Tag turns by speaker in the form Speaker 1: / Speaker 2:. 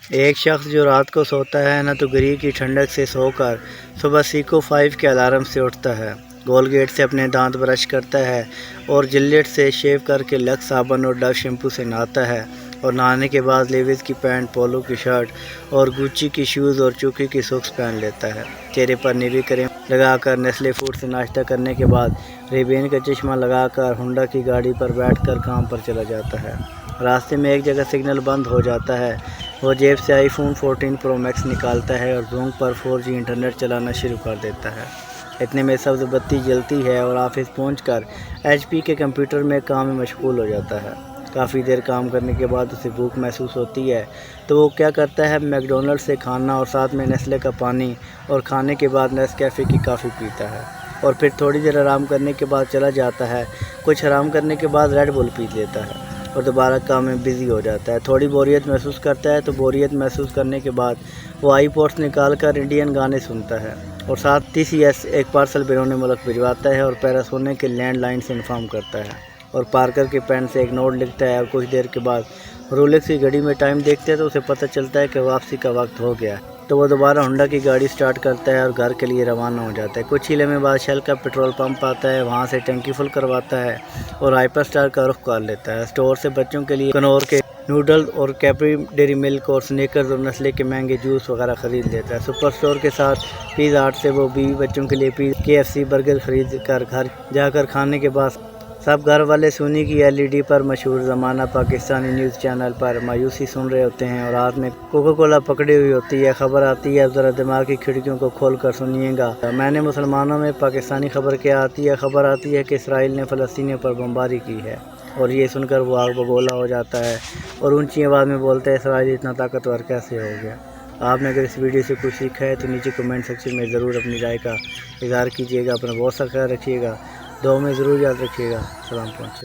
Speaker 1: ایک شخص جو رات کو سوتا ہے نہ تو گری کی ٹھنڈک سے سو کر صبح سیکو 5 کے الارم سے اٹھتا ہے، گولگیٹ سے اپنے دانت برش کرتا ہے اور جلیٹ سے شیو کر کے لکس صابن اور ڈو شیمپو سے نہاتا ہے، اور نہانے کے بعد لیویز کی پینٹ، پولو کی شرٹ اور گوچی کی شوز اور چوکی کی سوکس پہن لیتا ہے۔ چہرے پر نیوی کریم لگا کر نیسلے فوڈ سے ناشتہ کرنے کے بعد ریبین کا چشمہ لگا کر ہونڈا کی گاڑی پر بیٹھ کر کام پر چلا جاتا ہے۔ راستے میں ایک جگہ سگنل بند ہو جاتا ہے، وہ جیب سے آئی فون 14 پرو میکس نکالتا ہے اور زونگ پر 4G انٹرنیٹ چلانا شروع کر دیتا ہے۔ اتنے میں سبز بتی جلتی ہے اور آفس پہنچ کر HP کے کمپیوٹر میں کام میں مشغول ہو جاتا ہے۔ کافی دیر کام کرنے کے بعد اسے بھوک محسوس ہوتی ہے تو وہ کیا کرتا ہے، میک ڈونلڈ سے کھانا اور ساتھ میں نیسلے کا پانی اور کھانے کے بعد نیسکیفے کی کافی پیتا ہے، اور پھر تھوڑی دیر آرام کرنے کے بعد چلا جاتا ہے، کچھ آرام کرنے کے بعد ریڈ بل پی لیتا ہے اور دوبارہ کام میں بزی ہو جاتا ہے۔ تھوڑی بوریت محسوس کرتا ہے تو بوریت محسوس کرنے کے بعد وہ آئی پوڈس نکال کر انڈین گانے سنتا ہے اور ساتھ TCS ایک پارسل بیرون ملک بھجواتا ہے اور پیراسونیک کے لینڈ لائن سے انفارم کرتا ہے، اور پارکر کے پین سے ایک نوٹ لکھتا ہے، اور کچھ دیر کے بعد رولیکس کی گھڑی میں ٹائم دیکھتے ہے تو اسے پتہ چلتا ہے کہ واپسی کا وقت ہو گیا ہے، تو وہ دوبارہ ہونڈا کی گاڑی سٹارٹ کرتا ہے اور گھر کے لیے روانہ ہو جاتا ہے۔ کچھ ہی لمحے بعد شیل کا پیٹرول پمپ آتا ہے، وہاں سے ٹینکی فل کرواتا ہے اور ہائپر سٹار کا رخ کر لیتا ہے۔ اسٹور سے بچوں کے لیے کنور کے نوڈل اور کیپری ڈیری ملک اور سنیکرز اور نسلے کے مہنگے جوس وغیرہ خرید لیتا ہے۔ سپر اسٹور کے ساتھ پیزا ہٹ سے وہ بیوی بچوں کے لیے KFC برگر خرید کر گھر جا کر کھانے کے بعد سب گھر والے سونی کی LED پر مشہور زمانہ پاکستانی نیوز چینل پر مایوسی سن رہے ہوتے ہیں اور ہاتھ میں کوکا کولا پکڑی ہوئی ہوتی ہے۔ خبر آتی ہے، ذرا دماغ کی کھڑکیوں کو کھول کر سنیے گا۔ میں نے مسلمانوں میں پاکستانی خبر کیا آتی ہے؟ خبر آتی ہے کہ اسرائیل نے فلسطینیوں پر بمباری کی ہے، اور یہ سن کر وہ آگ بگولا ہو جاتا ہے اور اونچی آواز میں بولتا ہے، اسرائیل اتنا طاقتور کیسے ہو گیا؟ آپ نے اگر اس ویڈیو سے کچھ سیکھا ہے تو نیچے کمنٹ سیکشن میں ضرور اپنی رائے کا اظہار کیجیے گا۔ اپنا بہت سا خیال رکھیے گا، دعاؤں میں ضرور یاد رکھیے گا۔ سلام پہنچے۔